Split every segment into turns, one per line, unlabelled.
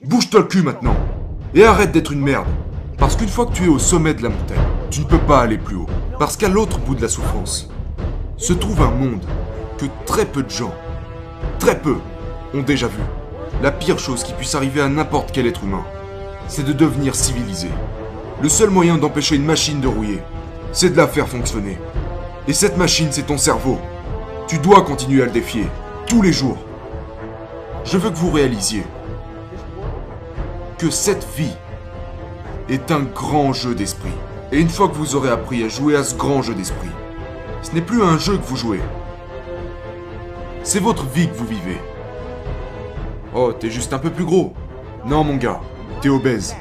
Bouge-toi le cul maintenant. Et arrête d'être une merde. Parce qu'une fois que tu es au sommet de la montagne, tu ne peux pas aller plus haut. Parce qu'à l'autre bout de la souffrance, se trouve un monde que très peu de gens, très peu, ont déjà vu. La pire chose qui puisse arriver à n'importe quel être humain, c'est de devenir civilisé. Le seul moyen d'empêcher une machine de rouiller, c'est de la faire fonctionner. Et cette machine, c'est ton cerveau. Tu dois continuer à le défier, tous les jours. Je veux que vous réalisiez que cette vie est un grand jeu d'esprit. Et une fois que vous aurez appris à jouer à ce grand jeu d'esprit, ce n'est plus un jeu que vous jouez. C'est votre vie que vous vivez. Oh, t'es juste un peu plus gros. Non, mon gars, t'es obèse.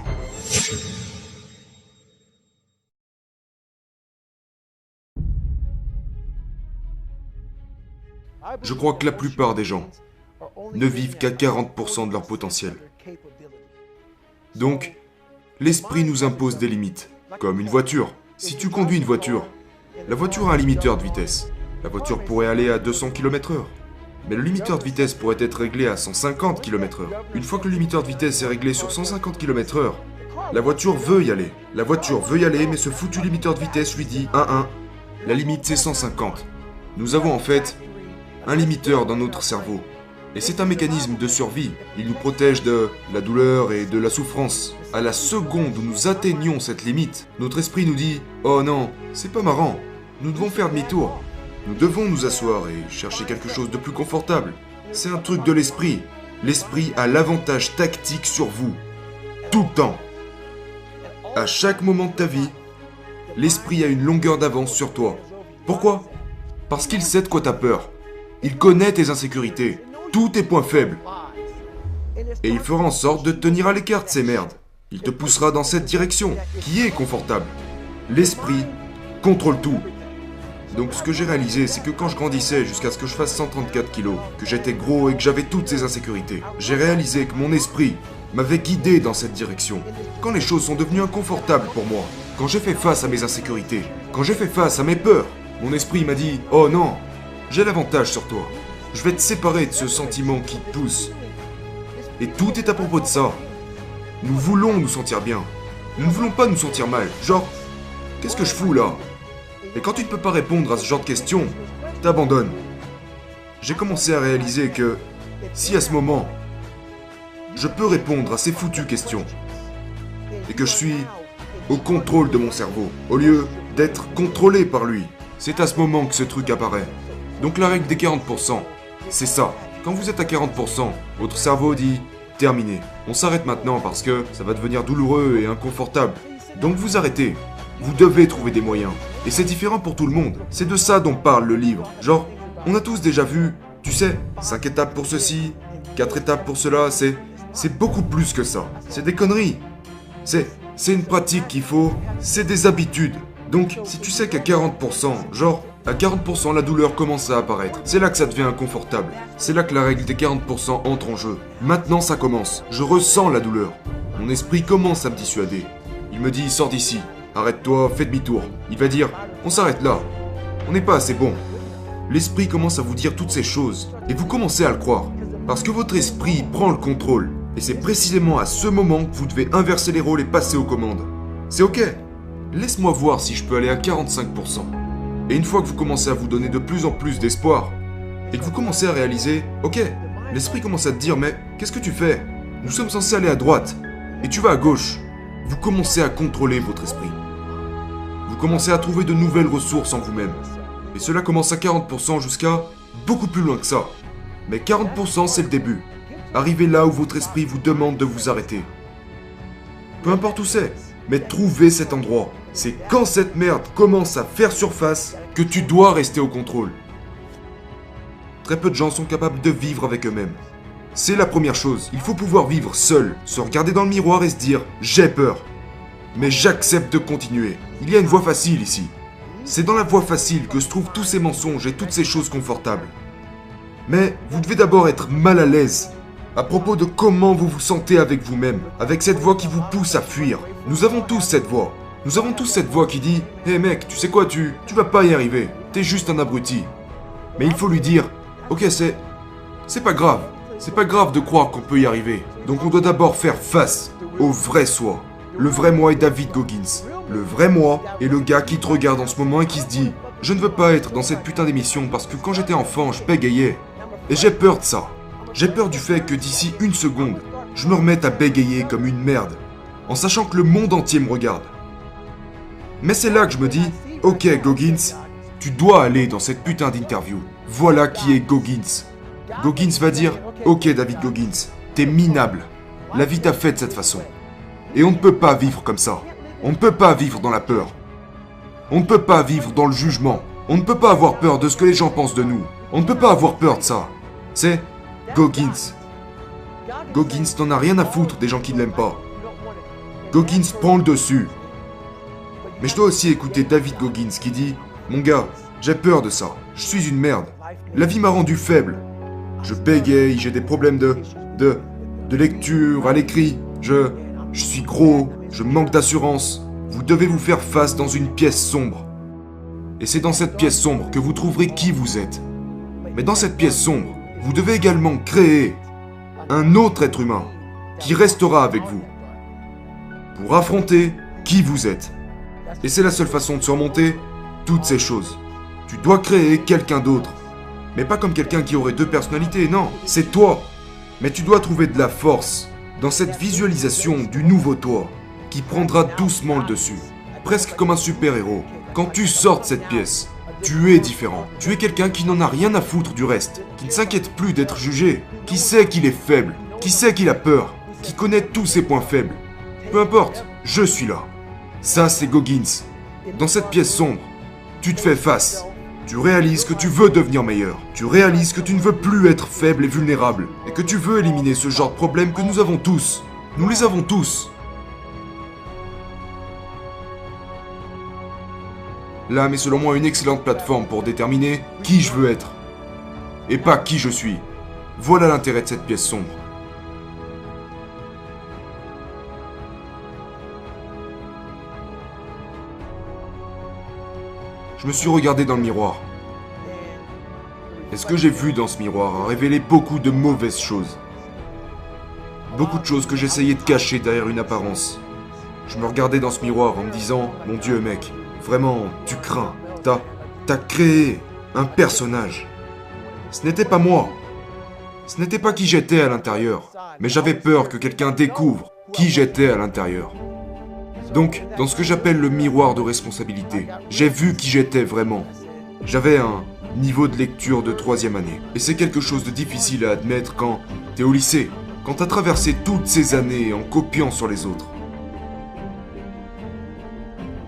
Je crois que la plupart des gens ne vivent qu'à 40% de leur potentiel. Donc, l'esprit nous impose des limites, comme une voiture. Si tu conduis une voiture, la voiture a un limiteur de vitesse. La voiture pourrait aller à 200 km/h. Mais le limiteur de vitesse pourrait être réglé à 150 km/h. Une fois que le limiteur de vitesse est réglé sur 150 km/h, la voiture veut y aller. La voiture veut y aller, mais ce foutu limiteur de vitesse lui dit 1-1. La limite, c'est 150. Nous avons en fait un limiteur dans notre cerveau. Et c'est un mécanisme de survie. Il nous protège de la douleur et de la souffrance. À la seconde où nous atteignons cette limite, notre esprit nous dit « Oh non, c'est pas marrant. Nous devons faire demi-tour. Nous devons nous asseoir et chercher quelque chose de plus confortable. » C'est un truc de l'esprit. L'esprit a l'avantage tactique sur vous. Tout le temps. À chaque moment de ta vie, l'esprit a une longueur d'avance sur toi. Pourquoi ? Parce qu'il sait de quoi t'as peur. Il connaît tes insécurités, tous tes points faibles. Et il fera en sorte de te tenir à l'écart de ces merdes. Il te poussera dans cette direction, qui est confortable. L'esprit contrôle tout. Donc ce que j'ai réalisé, c'est que quand je grandissais jusqu'à ce que je fasse 134 kilos, que j'étais gros et que j'avais toutes ces insécurités, j'ai réalisé que mon esprit m'avait guidé dans cette direction. Quand les choses sont devenues inconfortables pour moi, quand j'ai fait face à mes insécurités, quand j'ai fait face à mes peurs, mon esprit m'a dit « Oh non, j'ai l'avantage sur toi. Je vais te séparer de ce sentiment qui te pousse. » Et tout est à propos de ça. Nous voulons nous sentir bien. Nous ne voulons pas nous sentir mal. Genre, qu'est-ce que je fous là ? Et quand tu ne peux pas répondre à ce genre de questions, t'abandonnes. J'ai commencé à réaliser que, si à ce moment, je peux répondre à ces foutues questions, et que je suis au contrôle de mon cerveau, au lieu d'être contrôlé par lui, c'est à ce moment que ce truc apparaît. Donc la règle des 40%, c'est ça. Quand vous êtes à 40%, votre cerveau dit « Terminé. On s'arrête maintenant parce que ça va devenir douloureux et inconfortable. » Donc vous arrêtez. Vous devez trouver des moyens. Et c'est différent pour tout le monde. C'est de ça dont parle le livre. Genre, on a tous déjà vu, tu sais, 5 étapes pour ceci, 4 étapes pour cela, c'est beaucoup plus que ça. C'est des conneries. C'est une pratique qu'il faut, c'est des habitudes. Donc, si tu sais qu'à 40%, genre, à 40%, la douleur commence à apparaître. C'est là que ça devient inconfortable. C'est là que la règle des 40% entre en jeu. Maintenant, ça commence. Je ressens la douleur. Mon esprit commence à me dissuader. Il me dit, sors d'ici. Arrête-toi, fais demi-tour. Il va dire, on s'arrête là. On n'est pas assez bon. L'esprit commence à vous dire toutes ces choses. Et vous commencez à le croire. Parce que votre esprit prend le contrôle. Et c'est précisément à ce moment que vous devez inverser les rôles et passer aux commandes. C'est ok. Laisse-moi voir si je peux aller à 45%. Et une fois que vous commencez à vous donner de plus en plus d'espoir, et que vous commencez à réaliser, ok, l'esprit commence à te dire, mais qu'est-ce que tu fais ? Nous sommes censés aller à droite, et tu vas à gauche. Vous commencez à contrôler votre esprit. Vous commencez à trouver de nouvelles ressources en vous-même. Et cela commence à 40% jusqu'à beaucoup plus loin que ça. Mais 40% c'est le début. Arrivez là où votre esprit vous demande de vous arrêter. Peu importe où c'est, mais trouvez cet endroit. C'est quand cette merde commence à faire surface que tu dois rester au contrôle. Très peu de gens sont capables de vivre avec eux-mêmes. C'est la première chose. Il faut pouvoir vivre seul, se regarder dans le miroir et se dire « J'ai peur, mais j'accepte de continuer ». Il y a une voie facile ici. C'est dans la voie facile que se trouvent tous ces mensonges et toutes ces choses confortables. Mais vous devez d'abord être mal à l'aise à propos de comment vous vous sentez avec vous-même, avec cette voix qui vous pousse à fuir. Nous avons tous cette voix. Nous avons tous cette voix qui dit « Hé mec, tu sais quoi, tu vas pas y arriver. T'es juste un abruti. » Mais il faut lui dire « Ok, c'est pas grave. C'est pas grave de croire qu'on peut y arriver. Donc on doit d'abord faire face au vrai soi. Le vrai moi est David Goggins. Le vrai moi est le gars qui te regarde en ce moment et qui se dit « Je ne veux pas être dans cette putain d'émission parce que quand j'étais enfant, je bégayais. Et j'ai peur de ça. J'ai peur du fait que d'ici une seconde, je me remette à bégayer comme une merde, en sachant que le monde entier me regarde. Mais c'est là que je me dis « Ok Goggins, tu dois aller dans cette putain d'interview. Voilà qui est Goggins. » Goggins va dire « Ok David Goggins, t'es minable. La vie t'a fait de cette façon. Et on ne peut pas vivre comme ça. On ne peut pas vivre dans la peur. On ne peut pas vivre dans le jugement. On ne peut pas avoir peur de ce que les gens pensent de nous. On ne peut pas avoir peur de ça. C'est Goggins. Goggins n'en a rien à foutre des gens qui ne l'aiment pas. Goggins prend le dessus. Mais je dois aussi écouter David Goggins qui dit « Mon gars, j'ai peur de ça. Je suis une merde. La vie m'a rendu faible. Je bégaye, j'ai des problèmes de lecture à l'écrit. Je suis gros, je manque d'assurance. Vous devez vous faire face dans une pièce sombre. Et c'est dans cette pièce sombre que vous trouverez qui vous êtes. Mais dans cette pièce sombre, vous devez également créer un autre être humain qui restera avec vous pour affronter qui vous êtes. Et c'est la seule façon de surmonter toutes ces choses. Tu dois créer quelqu'un d'autre. Mais pas comme quelqu'un qui aurait deux personnalités, non, c'est toi. Mais tu dois trouver de la force dans cette visualisation du nouveau toi qui prendra doucement le dessus, presque comme un super-héros. Quand tu sors de cette pièce, tu es différent. Tu es quelqu'un qui n'en a rien à foutre du reste, qui ne s'inquiète plus d'être jugé, qui sait qu'il est faible, qui sait qu'il a peur, qui connaît tous ses points faibles. Peu importe, je suis là. Ça, c'est Goggins. Dans cette pièce sombre, tu te fais face. Tu réalises que tu veux devenir meilleur. Tu réalises que tu ne veux plus être faible et vulnérable. Et que tu veux éliminer ce genre de problème que nous avons tous. Nous les avons tous. L'âme est selon moi une excellente plateforme pour déterminer qui je veux être. Et pas qui je suis. Voilà l'intérêt de cette pièce sombre. Je me suis regardé dans le miroir. Et ce que j'ai vu dans ce miroir a révélé beaucoup de mauvaises choses. Beaucoup de choses que j'essayais de cacher derrière une apparence. Je me regardais dans ce miroir en me disant « Mon Dieu mec, vraiment, tu crains. T'as créé un personnage. Ce n'était pas moi. Ce n'était pas qui j'étais à l'intérieur. Mais j'avais peur que quelqu'un découvre qui j'étais à l'intérieur. Donc, dans ce que j'appelle le miroir de responsabilité, j'ai vu qui j'étais vraiment. J'avais un niveau de lecture de 3e année. Et c'est quelque chose de difficile à admettre quand t'es au lycée, quand t'as traversé toutes ces années en copiant sur les autres.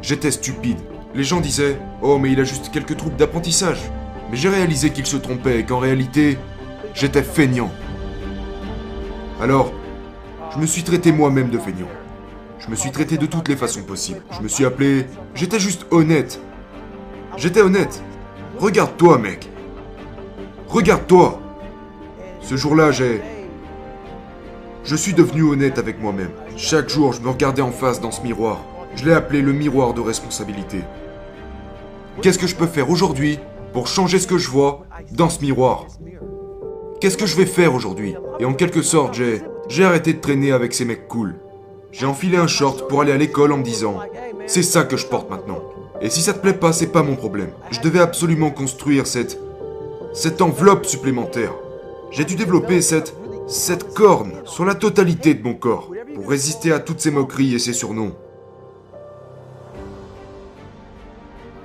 J'étais stupide. Les gens disaient « Oh, mais il a juste quelques troubles d'apprentissage. » Mais j'ai réalisé qu'ils se trompaient et qu'en réalité, j'étais feignant. Alors, je me suis traité moi-même de feignant. Je me suis traité de toutes les façons possibles. Je me suis appelé... J'étais juste honnête. J'étais honnête. Regarde-toi, mec. Regarde-toi. Ce jour-là, je suis devenu honnête avec moi-même. Chaque jour, je me regardais en face dans ce miroir. Je l'ai appelé le miroir de responsabilité. Qu'est-ce que je peux faire aujourd'hui pour changer ce que je vois dans ce miroir? Qu'est-ce que je vais faire aujourd'hui? Et en quelque sorte, j'ai arrêté de traîner avec ces mecs cool. J'ai enfilé un short pour aller à l'école en me disant « C'est ça que je porte maintenant. Et si ça te plaît pas, c'est pas mon problème. » Je devais absolument construire cette enveloppe supplémentaire. J'ai dû développer cette corne sur la totalité de mon corps pour résister à toutes ces moqueries et ces surnoms.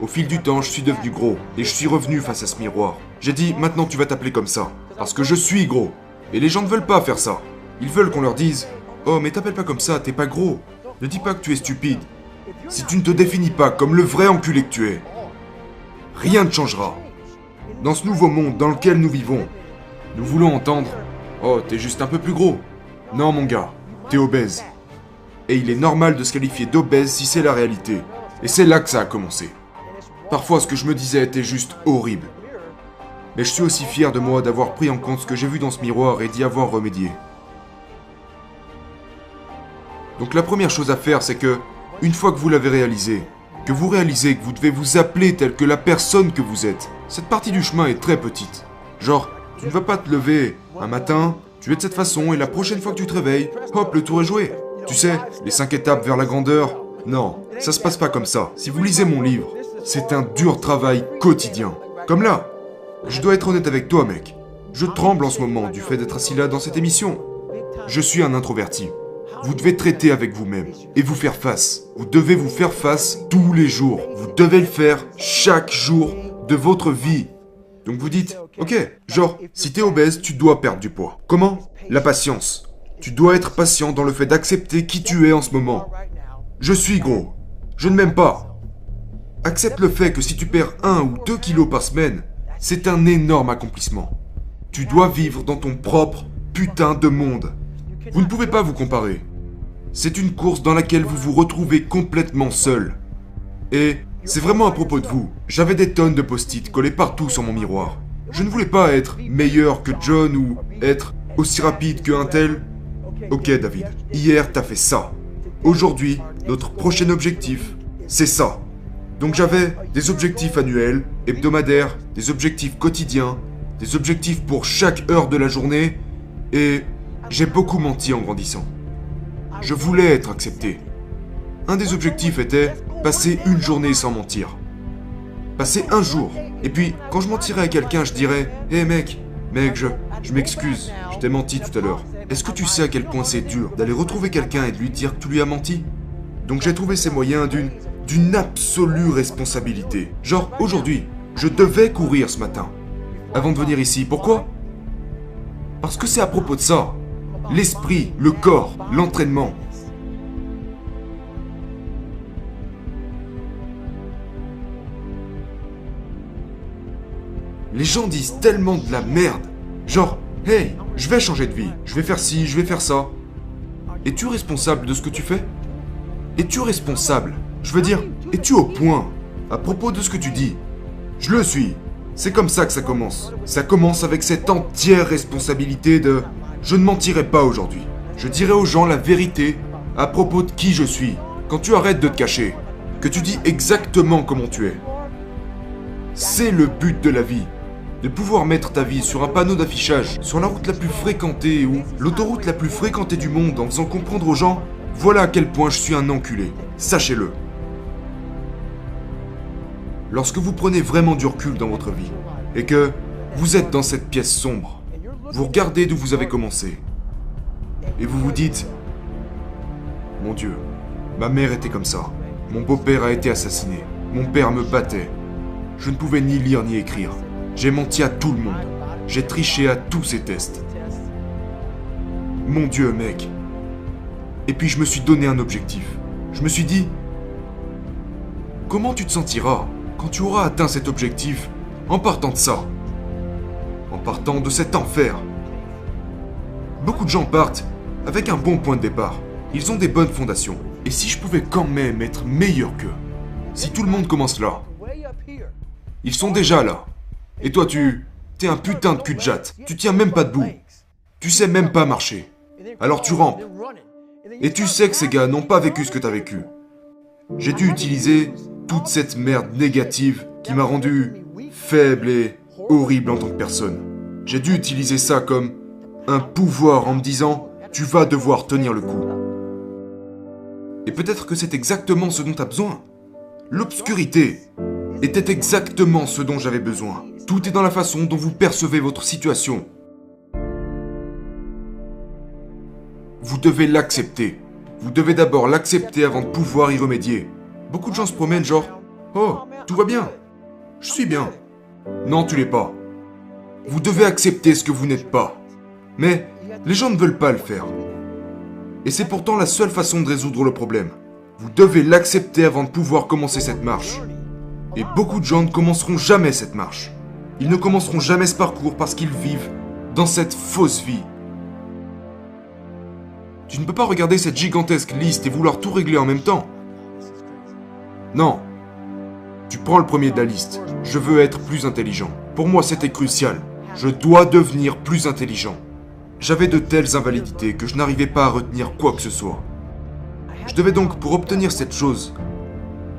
Au fil du temps, je suis devenu gros et je suis revenu face à ce miroir. J'ai dit « Maintenant tu vas t'appeler comme ça, parce que je suis gros. » Et les gens ne veulent pas faire ça. Ils veulent qu'on leur dise « Oh, mais t'appelles pas comme ça, t'es pas gros. Ne dis pas que tu es stupide. Si tu ne te définis pas comme le vrai enculé que tu es, rien ne changera. Dans ce nouveau monde dans lequel nous vivons, nous voulons entendre « Oh, t'es juste un peu plus gros. » Non, mon gars, t'es obèse. Et il est normal de se qualifier d'obèse si c'est la réalité. Et c'est là que ça a commencé. Parfois, ce que je me disais était juste horrible. Mais je suis aussi fier de moi d'avoir pris en compte ce que j'ai vu dans ce miroir et d'y avoir remédié. Donc la première chose à faire, c'est que, une fois que vous l'avez réalisé, que vous réalisez que vous devez vous appeler tel que la personne que vous êtes, cette partie du chemin est très petite. Genre, tu ne vas pas te lever un matin Tu es de cette façon et la prochaine fois que tu te réveilles, hop, le tour est joué. Tu sais, les 5 étapes vers la grandeur. Non, ça se passe pas comme ça. Si vous lisez mon livre, c'est un dur travail quotidien. Comme là. Je dois être honnête avec toi, mec. Je tremble en ce moment du fait d'être assis là dans cette émission. Je suis un introverti. Vous devez traiter avec vous-même et vous faire face. Vous devez vous faire face tous les jours. Vous devez le faire chaque jour de votre vie. Donc vous dites, ok, genre, si t'es obèse, tu dois perdre du poids. Comment? La patience. Tu dois être patient dans le fait d'accepter qui tu es en ce moment. Je suis gros. Je ne m'aime pas. Accepte le fait que si tu perds 1 ou 2 kilos par semaine, c'est un énorme accomplissement. Tu dois vivre dans ton propre putain de monde. Vous ne pouvez pas vous comparer. C'est une course dans laquelle vous vous retrouvez complètement seul. Et c'est vraiment à propos de vous. J'avais des tonnes de post-it collés partout sur mon miroir. Je ne voulais pas être meilleur que John ou être aussi rapide qu'un tel. Ok David, hier t'as fait ça. Aujourd'hui, notre prochain objectif, c'est ça. Donc j'avais des objectifs annuels, hebdomadaires, des objectifs quotidiens, des objectifs pour chaque heure de la journée, et j'ai beaucoup menti en grandissant. Je voulais être accepté. Un des objectifs était passer une journée sans mentir. Passer un jour. Et puis, quand je mentirais à quelqu'un, je dirais « Hé mec, je m'excuse, je t'ai menti tout à l'heure. Est-ce que tu sais à quel point c'est dur d'aller retrouver quelqu'un et de lui dire que tu lui as menti ?» Donc j'ai trouvé ces moyens d'une absolue responsabilité. Genre, aujourd'hui, je devais courir ce matin. Avant de venir ici, pourquoi? Parce que c'est à propos de ça. L'esprit, le corps, l'entraînement. Les gens disent tellement de la merde. Genre, hey, je vais changer de vie, je vais faire ci, je vais faire ça. Es-tu responsable de ce que tu fais? Es-tu responsable? Je veux dire, es-tu au point à propos de ce que tu dis? Je le suis. C'est comme ça que ça commence. Ça commence avec cette entière responsabilité de « Je ne mentirai pas aujourd'hui. Je dirai aux gens la vérité à propos de qui je suis. » Quand tu arrêtes de te cacher, que tu dis exactement comment tu es. C'est le but de la vie. De pouvoir mettre ta vie sur un panneau d'affichage, sur la route la plus fréquentée ou l'autoroute la plus fréquentée du monde en faisant comprendre aux gens « Voilà à quel point je suis un enculé. Sachez-le. » Lorsque vous prenez vraiment du recul dans votre vie et que vous êtes dans cette pièce sombre, vous regardez d'où vous avez commencé et vous vous dites « Mon Dieu, ma mère était comme ça. Mon beau-père a été assassiné. Mon père me battait. Je ne pouvais ni lire ni écrire. J'ai menti à tout le monde. J'ai triché à tous ces tests. Mon Dieu, mec. » Et puis je me suis donné un objectif. Je me suis dit « Comment tu te sentiras quand tu auras atteint cet objectif en partant de ça? En partant de cet enfer ?» Beaucoup de gens partent avec un bon point de départ. Ils ont des bonnes fondations. Et si je pouvais quand même être meilleur qu'eux? Si tout le monde commence là. Ils sont déjà là. Et toi, t'es un putain de cul-de-jatte. Tu tiens même pas debout. Tu sais même pas marcher. Alors tu rampes. Et tu sais que ces gars n'ont pas vécu ce que t'as vécu. J'ai dû utiliser toute cette merde négative qui m'a rendu faible et horrible en tant que personne. J'ai dû utiliser ça comme un pouvoir en me disant « Tu vas devoir tenir le coup ». Et peut-être que c'est exactement ce dont tu as besoin. L'obscurité était exactement ce dont j'avais besoin. Tout est dans la façon dont vous percevez votre situation. Vous devez l'accepter. Vous devez d'abord l'accepter avant de pouvoir y remédier. Beaucoup de gens se promènent genre « Oh, tout va bien. Je suis bien. » Non, tu l'es pas. Vous devez accepter ce que vous n'êtes pas. Mais les gens ne veulent pas le faire. Et c'est pourtant la seule façon de résoudre le problème. Vous devez l'accepter avant de pouvoir commencer cette marche. Et beaucoup de gens ne commenceront jamais cette marche. Ils ne commenceront jamais ce parcours parce qu'ils vivent dans cette fausse vie. Tu ne peux pas regarder cette gigantesque liste et vouloir tout régler en même temps. Non. Tu prends le premier de la liste. Je veux être plus intelligent. Pour moi, c'était crucial. Je dois devenir plus intelligent. J'avais de telles invalidités que je n'arrivais pas à retenir quoi que ce soit. Je devais donc, pour obtenir cette chose,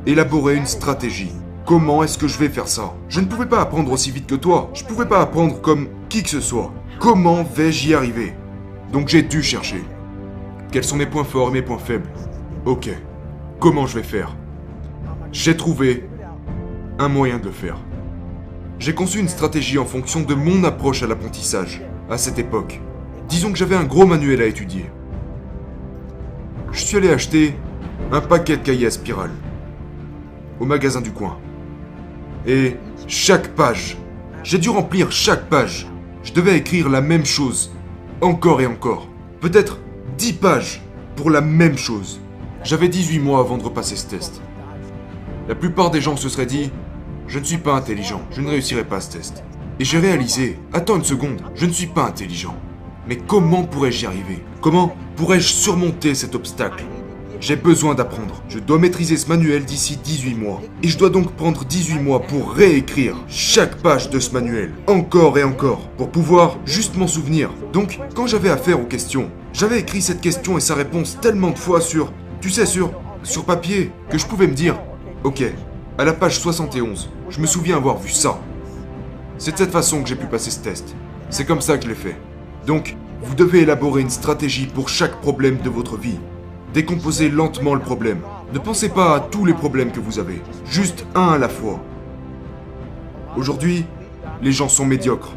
élaborer une stratégie. Comment est-ce que je vais faire ça? Je ne pouvais pas apprendre aussi vite que toi. Je ne pouvais pas apprendre comme qui que ce soit. Comment vais-je y arriver? Donc j'ai dû chercher. Quels sont mes points forts et mes points faibles? Ok. Comment je vais faire? J'ai trouvé un moyen de le faire. J'ai conçu une stratégie en fonction de mon approche à l'apprentissage, à cette époque. Disons que j'avais un gros manuel à étudier. Je suis allé acheter un paquet de cahiers à spirale au magasin du coin. Et chaque page, j'ai dû remplir chaque page. Je devais écrire la même chose, encore et encore. Peut-être 10 pages pour la même chose. J'avais 18 mois avant de repasser ce test. La plupart des gens se seraient dit « Je ne suis pas intelligent, je ne réussirai pas ce test. » Et j'ai réalisé « Attends une seconde, je ne suis pas intelligent. Mais comment pourrais-je y arriver? Comment pourrais-je surmonter cet obstacle? J'ai besoin d'apprendre. Je dois maîtriser ce manuel d'ici 18 mois. Et je dois donc prendre 18 mois pour réécrire chaque page de ce manuel, encore et encore, pour pouvoir juste m'en souvenir. Donc, quand j'avais affaire aux questions, j'avais écrit cette question et sa réponse tellement de fois sur papier, que je pouvais me dire, ok, à la page 71, je me souviens avoir vu ça. C'est de cette façon que j'ai pu passer ce test. C'est comme ça que je l'ai fait. Donc, vous devez élaborer une stratégie pour chaque problème de votre vie. Décomposez lentement le problème. Ne pensez pas à tous les problèmes que vous avez, juste un à la fois. Aujourd'hui, les gens sont médiocres.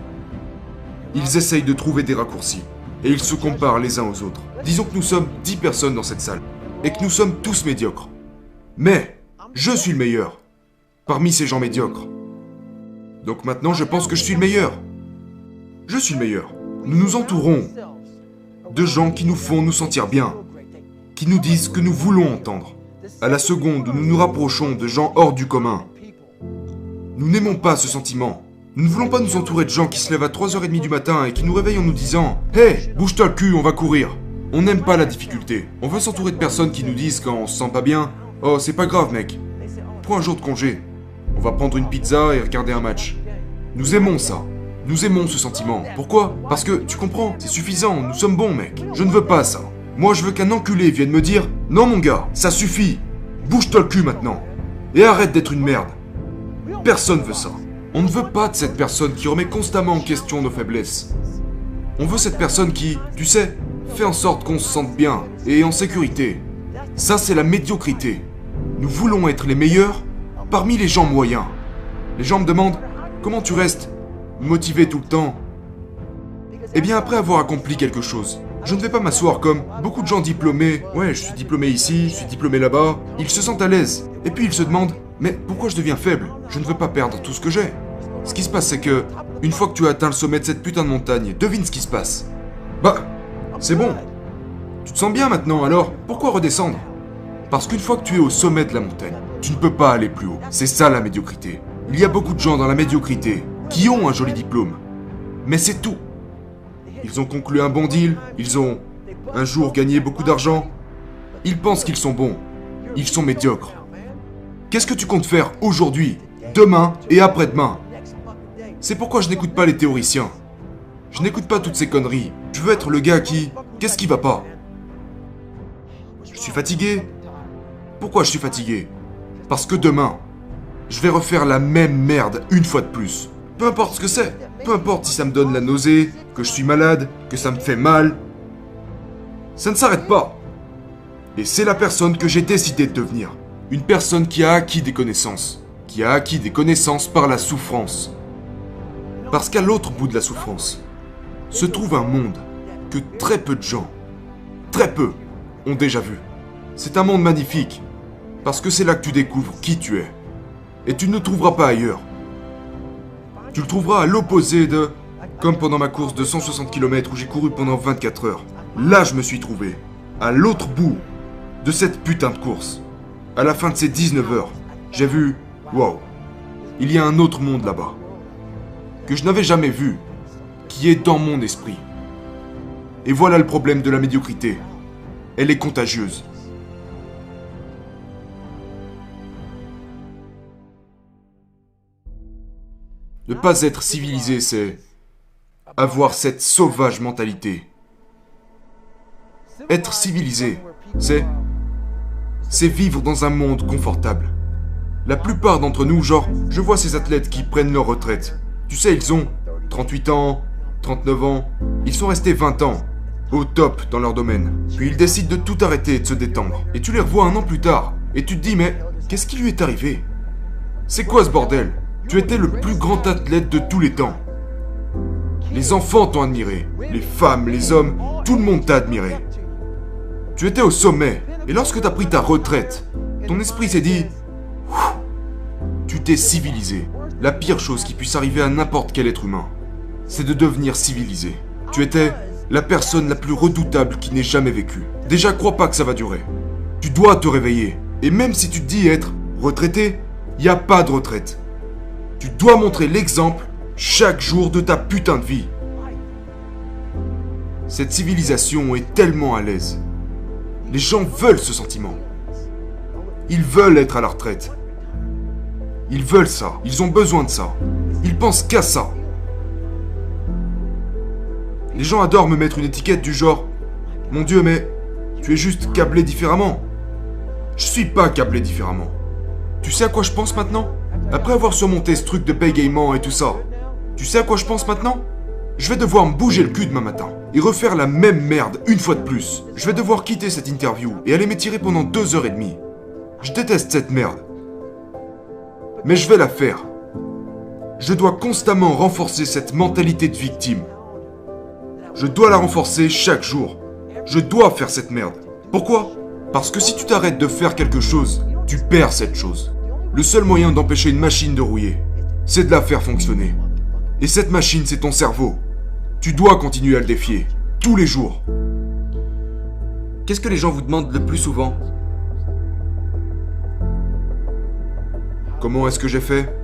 Ils essayent de trouver des raccourcis, et ils se comparent les uns aux autres. Disons que nous sommes 10 personnes dans cette salle, et que nous sommes tous médiocres. Mais, je suis le meilleur, parmi ces gens médiocres. Donc maintenant, je pense que je suis le meilleur. Je suis le meilleur. Nous nous entourons de gens qui nous font nous sentir bien, qui nous disent ce que nous voulons entendre. À la seconde où nous nous rapprochons de gens hors du commun, nous n'aimons pas ce sentiment. Nous ne voulons pas nous entourer de gens qui se lèvent à 3h30 du matin et qui nous réveillent en nous disant « Hey, bouge-toi le cul, on va courir !» On n'aime pas la difficulté. On veut s'entourer de personnes qui nous disent quand on se sent pas bien « Oh, c'est pas grave mec, prends un jour de congé. On va prendre une pizza et regarder un match. » Nous aimons ça. Nous aimons ce sentiment. Pourquoi? Parce que, tu comprends, c'est suffisant, nous sommes bons mec. Je ne veux pas ça. Moi, je veux qu'un enculé vienne me dire « Non, mon gars, ça suffit. Bouge-toi le cul maintenant. Et arrête d'être une merde. » Personne veut ça. On ne veut pas de cette personne qui remet constamment en question nos faiblesses. On veut cette personne qui, tu sais, fait en sorte qu'on se sente bien et en sécurité. Ça, c'est la médiocrité. Nous voulons être les meilleurs parmi les gens moyens. Les gens me demandent « Comment tu restes motivé tout le temps ?» Eh bien, après avoir accompli quelque chose, je ne vais pas m'asseoir comme beaucoup de gens diplômés. Ouais, je suis diplômé ici, je suis diplômé là-bas. Ils se sentent à l'aise. Et puis ils se demandent, mais pourquoi je deviens faible? Je ne veux pas perdre tout ce que j'ai. Ce qui se passe, c'est que, une fois que tu as atteint le sommet de cette putain de montagne, devine ce qui se passe. Bah, c'est bon. Tu te sens bien maintenant, alors pourquoi redescendre? Parce qu'une fois que tu es au sommet de la montagne, tu ne peux pas aller plus haut. C'est ça la médiocrité. Il y a beaucoup de gens dans la médiocrité qui ont un joli diplôme. Mais c'est tout. Ils ont conclu un bon deal, ils ont un jour gagné beaucoup d'argent. Ils pensent qu'ils sont bons. Ils sont médiocres. Qu'est-ce que tu comptes faire aujourd'hui, demain et après-demain? C'est pourquoi je n'écoute pas les théoriciens. Je n'écoute pas toutes ces conneries. Je veux être le gars qui... Qu'est-ce qui va pas? Je suis fatigué. Pourquoi je suis fatigué? Parce que demain, je vais refaire la même merde une fois de plus. Peu importe ce que c'est. Peu importe si ça me donne la nausée, que je suis malade, que ça me fait mal. Ça ne s'arrête pas. Et c'est la personne que j'ai décidé de devenir. Une personne qui a acquis des connaissances. Qui a acquis des connaissances par la souffrance. Parce qu'à l'autre bout de la souffrance, se trouve un monde que très peu de gens, très peu, ont déjà vu. C'est un monde magnifique. Parce que c'est là que tu découvres qui tu es. Et tu ne le trouveras pas ailleurs. Tu le trouveras à l'opposé de... Comme pendant ma course de 160 km où j'ai couru pendant 24 heures. Là, je me suis trouvé. À l'autre bout de cette putain de course. À la fin de ces 19 heures, j'ai vu... Waouh. Il y a un autre monde là-bas. Que je n'avais jamais vu. Qui est dans mon esprit. Et voilà le problème de la médiocrité. Elle est contagieuse. Ne pas être civilisé, c'est avoir cette sauvage mentalité. Être civilisé, c'est vivre dans un monde confortable. La plupart d'entre nous, genre, je vois ces athlètes qui prennent leur retraite. Tu sais, ils ont 38 ans, 39 ans, ils sont restés 20 ans au top dans leur domaine. Puis ils décident de tout arrêter et de se détendre. Et tu les revois 1 an plus tard, et tu te dis mais qu'est-ce qui lui est arrivé? C'est quoi ce bordel? Tu étais le plus grand athlète de tous les temps. Les enfants t'ont admiré, les femmes, les hommes, tout le monde t'a admiré. Tu étais au sommet, et lorsque t'as pris ta retraite, ton esprit s'est dit... Tu t'es civilisé. La pire chose qui puisse arriver à n'importe quel être humain, c'est de devenir civilisé. Tu étais la personne la plus redoutable qui n'ait jamais vécu. Déjà, crois pas que ça va durer. Tu dois te réveiller. Et même si tu te dis être retraité, y a pas de retraite. Tu dois montrer l'exemple chaque jour de ta putain de vie. Cette civilisation est tellement à l'aise. Les gens veulent ce sentiment. Ils veulent être à la retraite. Ils veulent ça. Ils ont besoin de ça. Ils pensent qu'à ça. Les gens adorent me mettre une étiquette du genre « Mon Dieu, mais tu es juste câblé différemment. » Je suis pas câblé différemment. Tu sais à quoi je pense maintenant? Après avoir surmonté ce truc de bégaiement et tout ça, tu sais à quoi je pense maintenant? Je vais devoir me bouger le cul demain matin et refaire la même merde une fois de plus. Je vais devoir quitter cette interview et aller m'étirer pendant 2h30. Je déteste cette merde. Mais je vais la faire. Je dois constamment renforcer cette mentalité de victime. Je dois la renforcer chaque jour. Je dois faire cette merde. Pourquoi? Parce que si tu t'arrêtes de faire quelque chose, tu perds cette chose. Le seul moyen d'empêcher une machine de rouiller, c'est de la faire fonctionner. Et cette machine, c'est ton cerveau. Tu dois continuer à le défier, tous les jours. Qu'est-ce que les gens vous demandent le plus souvent? Comment est-ce que j'ai fait?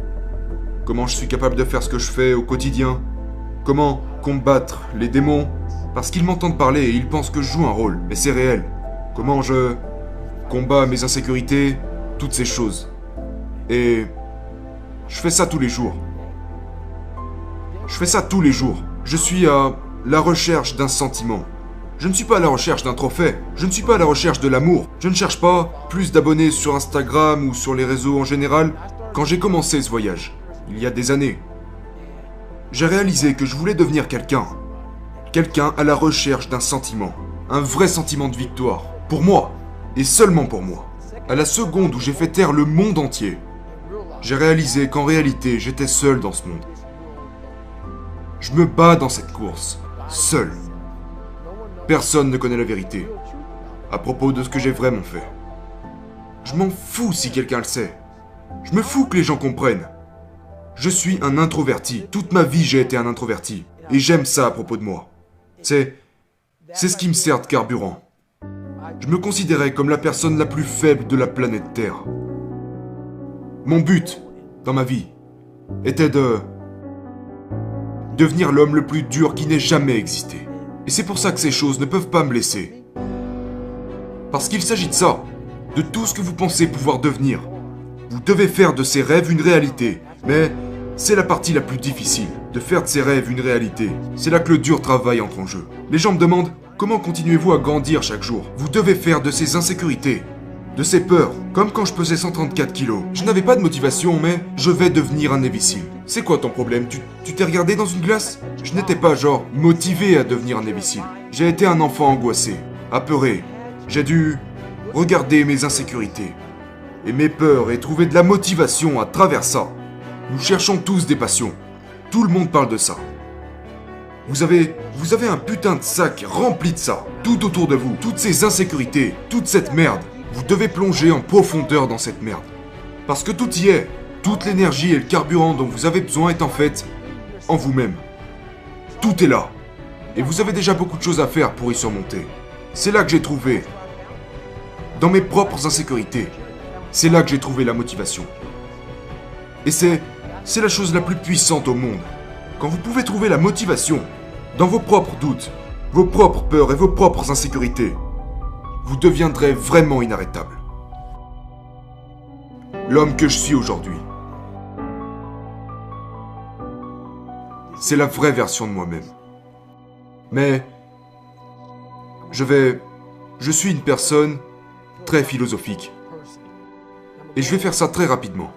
Comment je suis capable de faire ce que je fais au quotidien? Comment combattre les démons? Parce qu'ils m'entendent parler et ils pensent que je joue un rôle, mais c'est réel. Comment je combats mes insécurités, toutes ces choses. Et je fais ça tous les jours. Je fais ça tous les jours. Je suis à la recherche d'un sentiment. Je ne suis pas à la recherche d'un trophée. Je ne suis pas à la recherche de l'amour. Je ne cherche pas plus d'abonnés sur Instagram ou sur les réseaux en général. Quand j'ai commencé ce voyage, il y a des années, j'ai réalisé que je voulais devenir quelqu'un. Quelqu'un à la recherche d'un sentiment. Un vrai sentiment de victoire. Pour moi. Et seulement pour moi. À la seconde où j'ai fait taire le monde entier, j'ai réalisé qu'en réalité, j'étais seul dans ce monde. Je me bats dans cette course, seul. Personne ne connaît la vérité à propos de ce que j'ai vraiment fait. Je m'en fous si quelqu'un le sait. Je me fous que les gens comprennent. Je suis un introverti. Toute ma vie, j'ai été un introverti. Et j'aime ça à propos de moi. C'est ce qui me sert de carburant. Je me considérais comme la personne la plus faible de la planète Terre. Mon but, dans ma vie, était de devenir l'homme le plus dur qui n'ait jamais existé. Et c'est pour ça que ces choses ne peuvent pas me blesser. Parce qu'il s'agit de ça, de tout ce que vous pensez pouvoir devenir. Vous devez faire de ces rêves une réalité, mais c'est la partie la plus difficile, de faire de ces rêves une réalité. C'est là que le dur travail entre en jeu. Les gens me demandent, comment continuez-vous à grandir chaque jour? Vous devez faire de ces insécurités, de ces peurs, comme quand je pesais 134 kilos. Je n'avais pas de motivation, mais je vais devenir un imbécile. C'est quoi ton problème? Tu t'es regardé dans une glace? Je n'étais pas genre motivé à devenir un imbécile. J'ai été un enfant angoissé, apeuré. J'ai dû regarder mes insécurités et mes peurs et trouver de la motivation à travers ça. Nous cherchons tous des passions. Tout le monde parle de ça. Vous avez un putain de sac rempli de ça, tout autour de vous, toutes ces insécurités, toute cette merde. Vous devez plonger en profondeur dans cette merde. Parce que tout y est. Toute l'énergie et le carburant dont vous avez besoin est en fait en vous-même. Tout est là. Et vous avez déjà beaucoup de choses à faire pour y surmonter. C'est là que j'ai trouvé, dans mes propres insécurités, c'est là que j'ai trouvé la motivation. Et c'est la chose la plus puissante au monde. Quand vous pouvez trouver la motivation dans vos propres doutes, vos propres peurs et vos propres insécurités, vous deviendrez vraiment inarrêtable. L'homme que je suis aujourd'hui, c'est la vraie version de moi-même. Mais je suis une personne très philosophique. Et je vais faire ça très rapidement.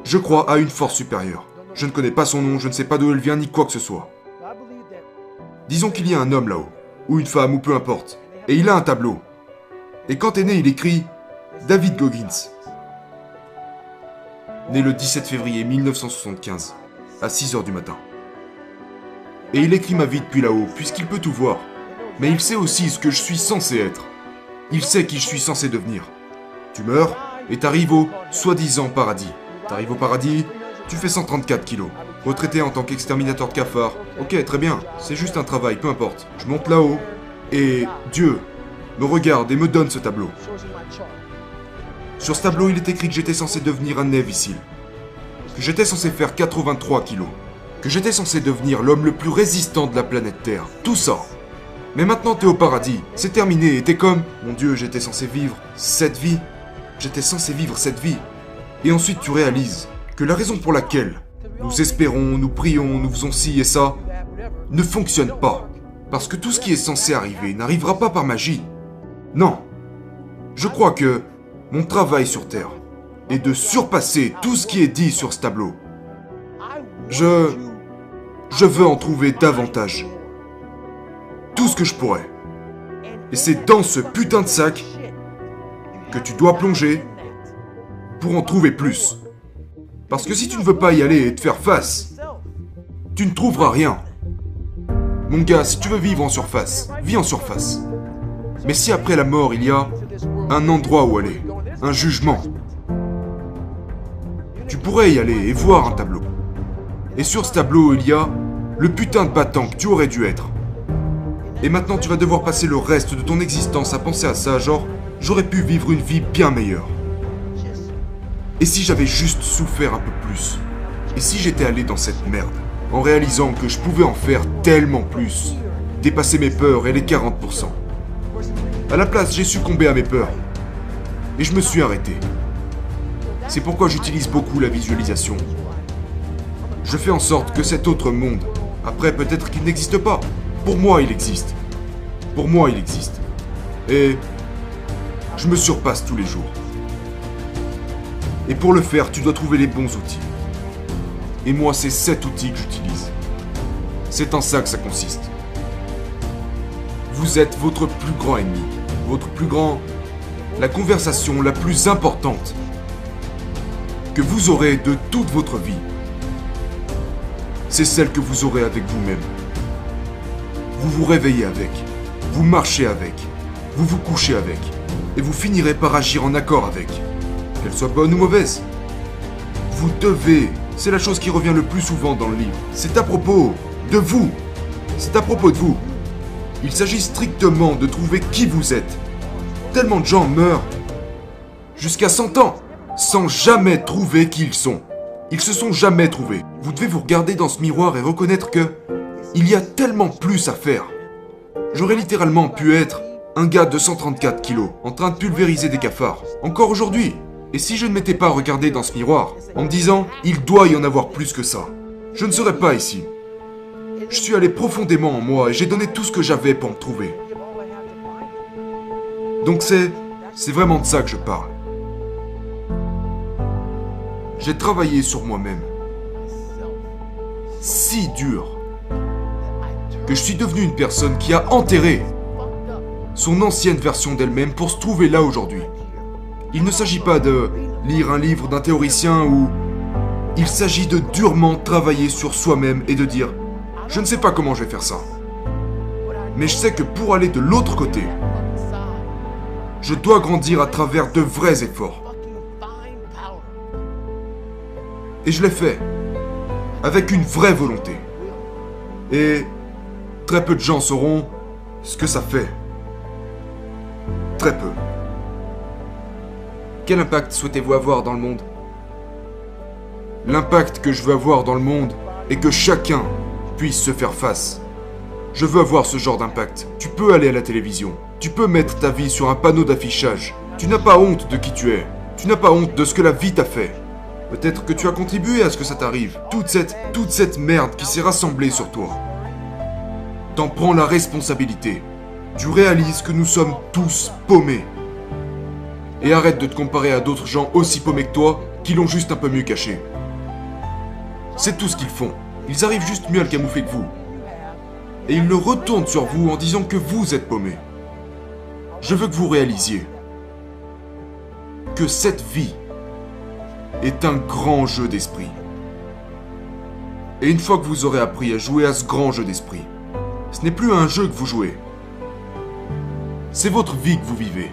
Je crois à une force supérieure. Je ne connais pas son nom, je ne sais pas d'où elle vient ni quoi que ce soit. Disons qu'il y a un homme là-haut. ou une femme, ou peu importe. Et il a un tableau. Et quand t'es né, il écrit David Goggins. Né le 17 février 1975, à 6h du matin. Et il écrit ma vie depuis là-haut, puisqu'il peut tout voir. Mais il sait aussi ce que je suis censé être. Il sait qui je suis censé devenir. Tu meurs, et t'arrives au soi-disant paradis. T'arrives au paradis, tu fais 134 kilos. Retraité en tant qu'exterminateur de cafards. Ok, très bien, c'est juste un travail, peu importe. Je monte là-haut, et Dieu me regarde et me donne ce tableau. Sur ce tableau, il est écrit que j'étais censé devenir un Navy SEAL. Que j'étais censé faire 83 kilos. Que j'étais censé devenir l'homme le plus résistant de la planète Terre. Tout ça. Mais maintenant t'es au paradis, c'est terminé et t'es comme... Mon Dieu, j'étais censé vivre cette vie. J'étais censé vivre cette vie. Et ensuite tu réalises que la raison pour laquelle nous espérons, nous prions, nous faisons ci et ça, ne fonctionne pas. Parce que tout ce qui est censé arriver n'arrivera pas par magie. Non. Je crois que mon travail sur Terre est de surpasser tout ce qui est dit sur ce tableau. Je veux en trouver davantage. Tout ce que je pourrais. Et c'est dans ce putain de sac que tu dois plonger pour en trouver plus. Parce que si tu ne veux pas y aller et te faire face, tu ne trouveras rien. Mon gars, si tu veux vivre en surface, vis en surface. Mais si après la mort, il y a un endroit où aller, un jugement, tu pourrais y aller et voir un tableau. Et sur ce tableau, il y a le putain de battant que tu aurais dû être. Et maintenant, tu vas devoir passer le reste de ton existence à penser à ça, genre, j'aurais pu vivre une vie bien meilleure. Et si j'avais juste souffert un peu plus? Et si j'étais allé dans cette merde, en réalisant que je pouvais en faire tellement plus, dépasser mes peurs et les 40%. À la place, j'ai succombé à mes peurs. Et je me suis arrêté. C'est pourquoi j'utilise beaucoup la visualisation. Je fais en sorte que cet autre monde, après peut-être qu'il n'existe pas, pour moi il existe. Pour moi il existe. Et je me surpasse tous les jours. Et pour le faire, tu dois trouver les bons outils. Et moi, c'est cet outil que j'utilise. C'est en ça que ça consiste. Vous êtes votre plus grand ennemi. Votre plus grand... La conversation la plus importante que vous aurez de toute votre vie, c'est celle que vous aurez avec vous-même. Vous vous réveillez avec, vous marchez avec, vous vous couchez avec, et vous finirez par agir en accord avec, qu'elle soit bonne ou mauvaise. Vous devez, c'est la chose qui revient le plus souvent dans le livre, c'est à propos de vous, c'est à propos de vous. Il s'agit strictement de trouver qui vous êtes. Tellement de gens meurent jusqu'à 100 ans sans jamais trouver qui ils sont. Ils se sont jamais trouvés. Vous devez vous regarder dans ce miroir et reconnaître que il y a tellement plus à faire. J'aurais littéralement pu être un gars de 134 kilos en train de pulvériser des cafards. Encore aujourd'hui. Et si je ne m'étais pas regardé dans ce miroir en me disant il doit y en avoir plus que ça, je ne serais pas ici. Je suis allé profondément en moi et j'ai donné tout ce que j'avais pour me trouver. Donc c'est vraiment de ça que je parle. J'ai travaillé sur moi-même. Si dur que je suis devenu une personne qui a enterré son ancienne version d'elle-même pour se trouver là aujourd'hui. Il ne s'agit pas de lire un livre d'un théoricien ou... Il s'agit de durement travailler sur soi-même et de dire « Je ne sais pas comment je vais faire ça. Mais je sais que pour aller de l'autre côté, je dois grandir à travers de vrais efforts. » Et je l'ai fait, avec une vraie volonté. Et très peu de gens sauront ce que ça fait. Très peu. Quel impact souhaitez-vous avoir dans le monde? L'impact que je veux avoir dans le monde est que chacun puisse se faire face. Je veux avoir ce genre d'impact. Tu peux aller à la télévision. Tu peux mettre ta vie sur un panneau d'affichage. Tu n'as pas honte de qui tu es. Tu n'as pas honte de ce que la vie t'a fait. Peut-être que tu as contribué à ce que ça t'arrive. Toute cette merde qui s'est rassemblée sur toi. T'en prends la responsabilité. Tu réalises que nous sommes tous paumés. Et arrête de te comparer à d'autres gens aussi paumés que toi, qui l'ont juste un peu mieux caché. C'est tout ce qu'ils font. Ils arrivent juste mieux à le camoufler que vous. et il le retourne sur vous en disant que vous êtes paumé. Je veux que vous réalisiez que cette vie est un grand jeu d'esprit. Et une fois que vous aurez appris à jouer à ce grand jeu d'esprit, ce n'est plus un jeu que vous jouez. C'est votre vie que vous vivez.